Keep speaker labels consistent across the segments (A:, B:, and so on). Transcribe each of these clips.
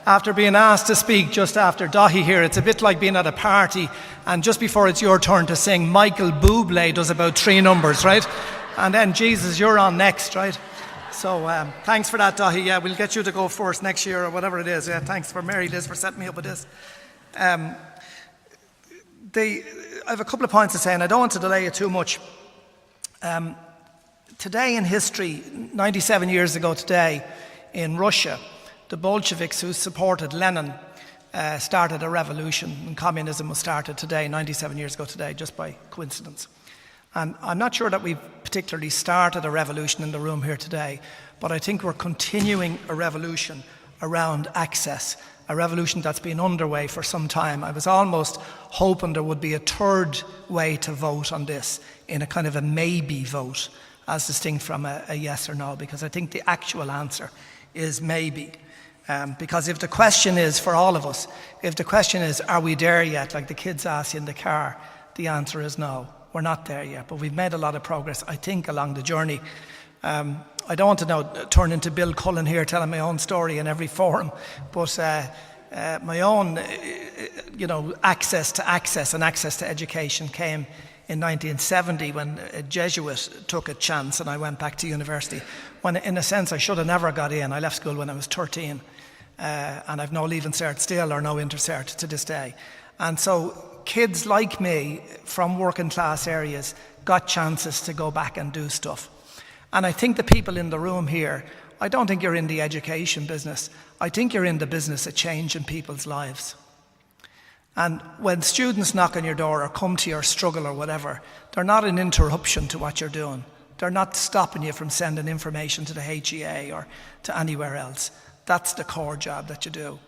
A: after being asked to speak just after Dahi here. It's a bit like being at a party and just before it's your turn to sing, Michael Bublé does about 3 numbers, right? And then, Jesus, you're on next, right? So thanks for that, Dahi. Yeah, we'll get you to go first next year or whatever it is. Yeah, thanks for Mary Liz for setting me up with this. I have a couple of points to say, and I don't want to delay it too much. Today in history, 97 years ago today, in Russia, the Bolsheviks who supported Lenin started a revolution, and communism was started today, 97 years ago today, just by coincidence. And I'm not sure that we've particularly started a revolution in the room here today, but I think we're continuing a revolution around access, a revolution that's been underway for some time. I was almost hoping there would be a third way to vote on this, in a kind of a maybe vote, as distinct from a yes or no, because I think the actual answer is maybe. Because if the question is, for all of us, if the question is, are we there yet, like the kids asked you in the car, the answer is no, we're not there yet. But we've made a lot of progress, I think, along the journey. I don't want to now turn into Bill Cullen here, telling my own story in every forum, but my own, access to access and access to education came in 1970 when a Jesuit took a chance and I went back to university. When, in a sense, I should have never got in. I left school when I was 13. And I've no leaving cert still, or no intercert to this day. And so kids like me from working class areas got chances to go back and do stuff. And I think the people in the room here, I don't think you're in the education business. I think you're in the business of changing people's lives. And when students knock on your door or come to your struggle or whatever, they're not an interruption to what you're doing. They're not stopping you from sending information to the HEA or to anywhere else. That's the core job that you do.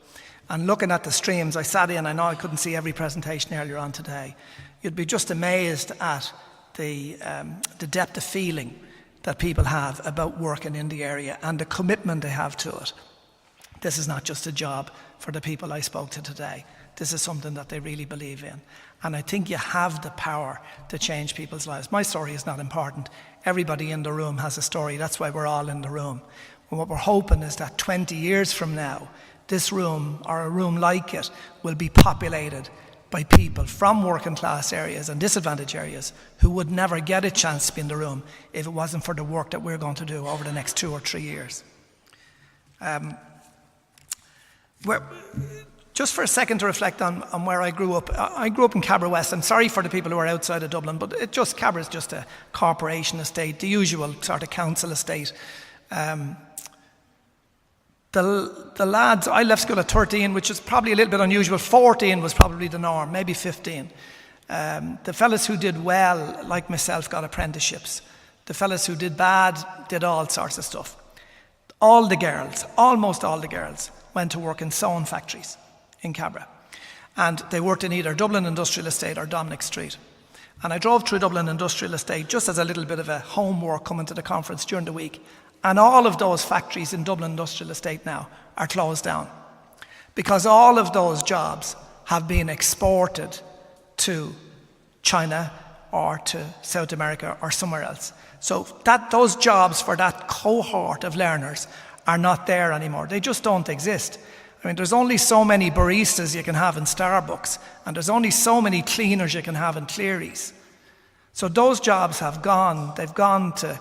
A: And looking at the streams, I sat in, I know I couldn't see every presentation earlier on today. You'd be just amazed at the depth of feeling that people have about working in the area and the commitment they have to it. This is not just a job for the people I spoke to today. This is something that they really believe in. And I think you have the power to change people's lives. My story is not important. Everybody in the room has a story. That's why we're all in the room. And what we're hoping is that 20 years from now, this room, or a room like it, will be populated by people from working class areas and disadvantaged areas who would never get a chance to be in the room if it wasn't for the work that we're going to do over the next 2 or 3 years. Just for a second to reflect on where I grew up. I grew up in Cabra West. I'm sorry for the people who are outside of Dublin, but Cabra is just a corporation estate, the usual sort of council estate. The lads, I left school at 13, which is probably a little bit unusual. 14 was probably the norm, maybe 15. The fellas who did well, like myself, got apprenticeships. The fellas who did bad did all sorts of stuff. All the girls, almost all the girls, went to work in sewing factories in Cabra. And they worked in either Dublin Industrial Estate or Dominic Street. And I drove through Dublin Industrial Estate just as a little bit of a homework coming to the conference during the week. And all of those factories in Dublin Industrial Estate now are closed down because all of those jobs have been exported to China or to South America or somewhere else. So those jobs for that cohort of learners are not there anymore. They just don't exist. I mean, there's only so many baristas you can have in Starbucks, and there's only so many cleaners you can have in Cleary's. So those jobs have gone. They've gone to...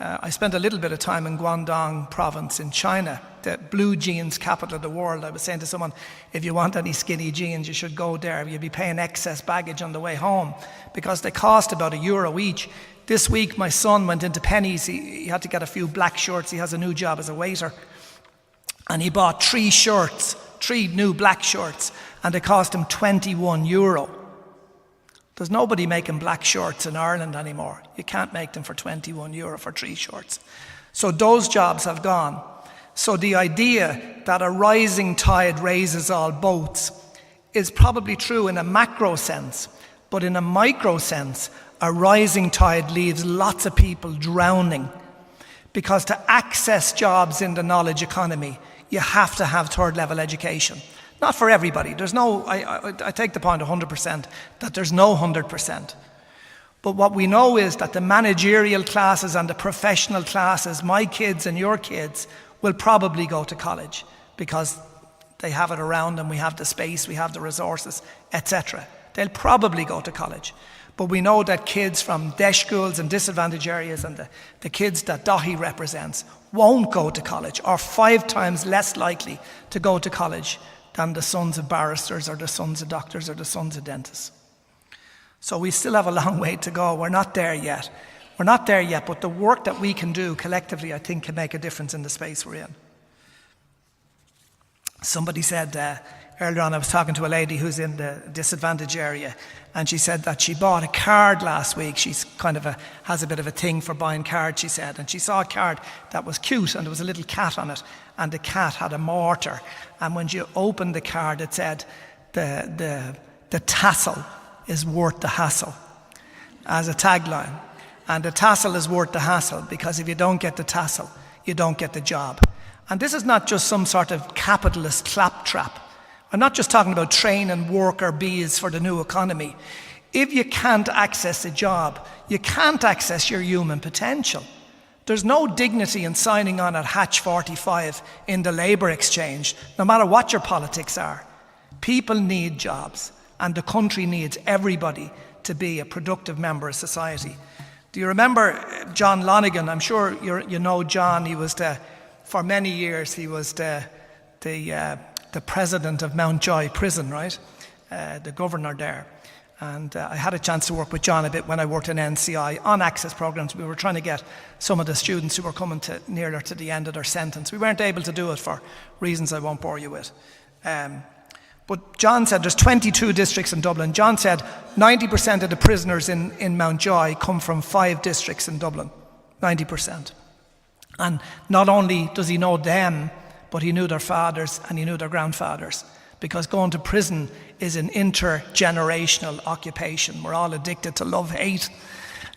A: I spent a little bit of time in Guangdong province in China, the blue jeans capital of the world. I was saying to someone, if you want any skinny jeans, you should go there. You'll be paying excess baggage on the way home because they cost about €1 each. This week, my son went into Penny's. He had to get a few black shirts. He has a new job as a waiter. And he bought 3 shirts, 3 new black shirts, and they cost him €21. There's nobody making black shirts in Ireland anymore. You can't make them for €21 for 3 shirts. So those jobs have gone. So the idea that a rising tide raises all boats is probably true in a macro sense, but in a micro sense, a rising tide leaves lots of people drowning. Because to access jobs in the knowledge economy, you have to have third-level education. Not for everybody. There's no, I take the point 100%, that there's no 100%. But what we know is that the managerial classes and the professional classes, my kids and your kids, will probably go to college because They have it around them. We have the space, we have the resources, etc. They'll probably go to college. But we know that kids from DESH schools and disadvantaged areas and the kids that Dahi represents won't go to college, or 5 times less likely to go to college than the sons of barristers or the sons of doctors or the sons of dentists. So we still have a long way to go. We're not there yet. We're not there yet, but the work that we can do collectively, I think, can make a difference in the space we're in. Somebody said earlier on, I was talking to a lady who's in the disadvantaged area, and she said that she bought a card last week. She's has a bit of a thing for buying cards, she said, and she saw a card that was cute, and there was a little cat on it, and the cat had a mortar, and when you opened the card, it said, the tassel is worth the hassle, as a tagline. And the tassel is worth the hassle, because if you don't get the tassel, you don't get the job. And this is not just some sort of capitalist claptrap. I'm not just talking about training worker bees for the new economy. If you can't access a job, you can't access your human potential. There's no dignity in signing on at Hatch 45 in the labour exchange, no matter what your politics are. People need jobs, and the country needs everybody to be a productive member of society. Do you remember John Lonigan? I'm sure you know John. He was for many years, he was the president of Mountjoy Prison, right? The governor there. And I had a chance to work with John a bit when I worked in NCI on access programs. We were trying to get some of the students who were coming nearer to the end of their sentence. We weren't able to do it for reasons I won't bore you with. But John said there's 22 districts in Dublin. John said 90% of the prisoners in Mountjoy come from 5 districts in Dublin. 90%. And not only does he know them, but he knew their fathers and he knew their grandfathers. Because going to prison is an intergenerational occupation. We're all addicted to Love Hate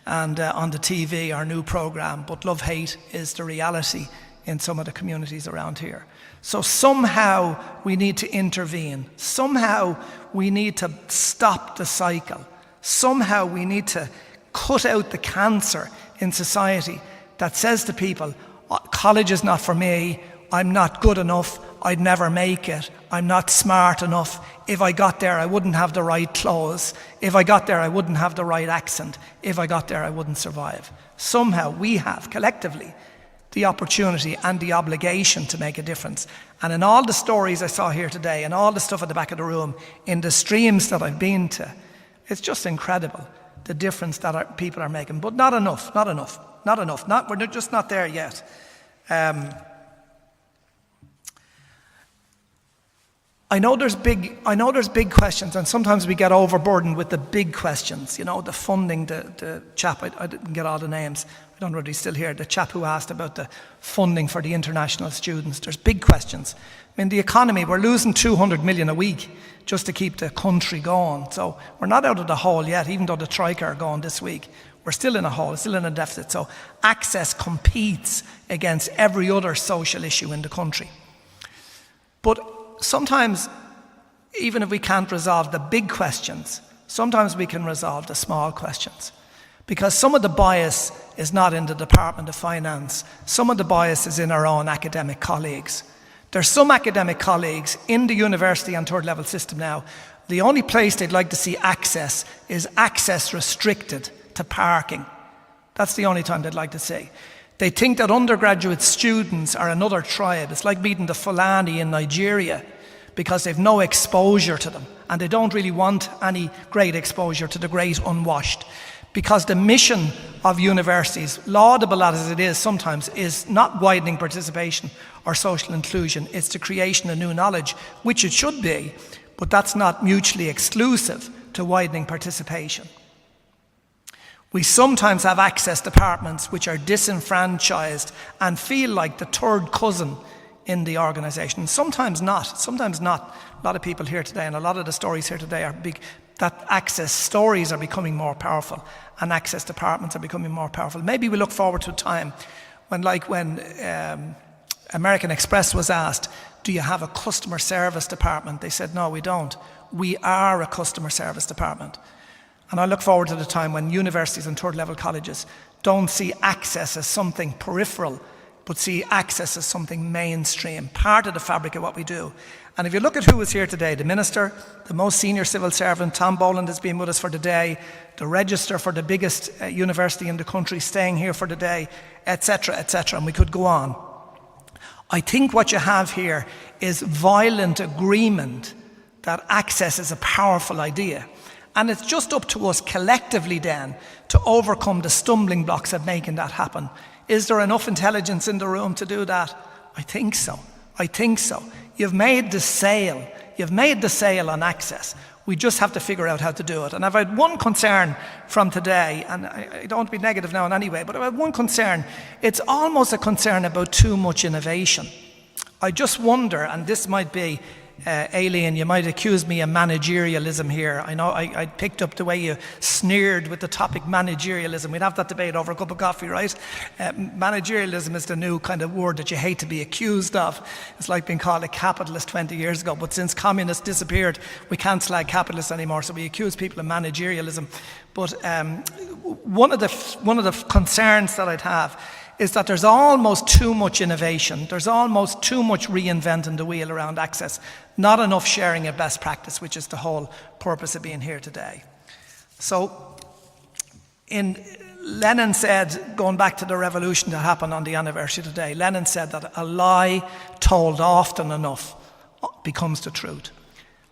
A: and on the TV, our new program. But Love Hate is the reality in some of the communities around here. So somehow we need to intervene. Somehow we need to stop the cycle. Somehow we need to cut out the cancer in society that says to people, college is not for me, I'm not good enough, I'd never make it, I'm not smart enough, if I got there I wouldn't have the right clothes, if I got there I wouldn't have the right accent, if I got there I wouldn't survive. Somehow we have, collectively, the opportunity and the obligation to make a difference. And in all the stories I saw here today, and all the stuff at the back of the room, in the streams that I've been to, it's just incredible, the difference that people are making. But not enough. We're just not there yet. I know there's big questions, and sometimes we get overburdened with the big questions. You know, the funding. The chap, I didn't get all the names. I don't know if he's still here. The chap who asked about the funding for the international students. There's big questions. I mean, the economy. We're losing 200 million a week just to keep the country going. So we're not out of the hole yet, even though the Troika are going this week. We're still in a hole, still in a deficit. So access competes against every other social issue in the country. But sometimes, even if we can't resolve the big questions, sometimes we can resolve the small questions. Because some of the bias is not in the Department of Finance. Some of the bias is in our own academic colleagues. There's some academic colleagues in the university and third level system now, the only place they'd like to see access is access restricted to parking. That's the only time they'd like to see. They think that undergraduate students are another tribe. It's like meeting the Fulani in Nigeria, because they've no exposure to them, and they don't really want any great exposure to the great unwashed. Because the mission of universities, laudable as it is sometimes, is not widening participation or social inclusion, it's the creation of new knowledge, which it should be, but that's not mutually exclusive to widening participation. We sometimes have access departments which are disenfranchised and feel like the third cousin in the organisation. Sometimes not. A lot of people here today, and a lot of the stories here today are big, that access stories are becoming more powerful and access departments are becoming more powerful. Maybe we look forward to a time when American Express was asked, do you have a customer service department? They said, no, we don't. We are a customer service department. And I look forward to the time when universities and third level colleges don't see access as something peripheral but see access as something mainstream, part of the fabric of what we do. And if you look at who is here today, the Minister, the most senior civil servant, Tom Boland, has been with us for the day, the Registrar for the biggest university in the country staying here for the day, etc., etc., and we could go on. I think what you have here is violent agreement that access is a powerful idea. And it's just up to us collectively then to overcome the stumbling blocks of making that happen. Is there enough intelligence in the room to do that? I think so. I think so. You've made the sale. You've made the sale on access. We just have to figure out how to do it. And I've had one concern from today, and I don't want to be negative now in any way, but I've had one concern. It's almost a concern about too much innovation. I just wonder, and this might be, Aileen, you might accuse me of managerialism here. I know I picked up the way you sneered with the topic managerialism. We'd have that debate over a cup of coffee, right? Managerialism is the new kind of word that you hate to be accused of. It's like being called a capitalist 20 years ago, but since communists disappeared, we can't slag capitalists anymore, so we accuse people of managerialism. But one of the concerns that I'd have is that there's almost too much innovation. There's almost too much reinventing the wheel around access. Not enough sharing of best practice, which is the whole purpose of being here today. So, Lenin said, going back to the revolution that happened on the anniversary today, Lenin said that a lie told often enough becomes the truth.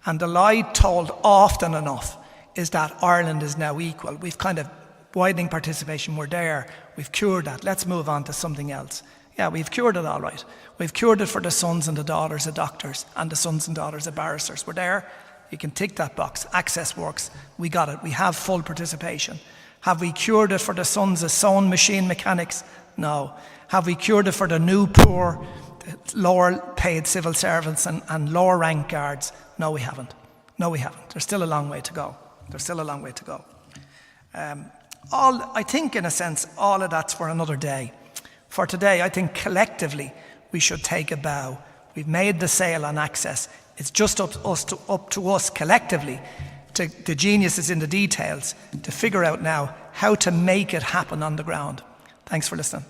A: And the lie told often enough is that Ireland is now equal. We've kind of widening participation, we're there, we've cured that, let's move on to something else. Yeah, we've cured it all right. We've cured it for the sons and the daughters of doctors and the sons and daughters of barristers. We're there, you can tick that box, access works, we got it, we have full participation. Have we cured it for the sons of sewing machine mechanics? No. Have we cured it for the new poor, lower paid civil servants and lower rank guards? No, we haven't. No, we haven't. There's still a long way to go. There's still a long way to go. I think, in a sense, all of that's for another day. For today, I think collectively we should take a bow. We've made the sale on access. It's just up to us collectively, the geniuses in the details, to figure out now how to make it happen on the ground. Thanks for listening.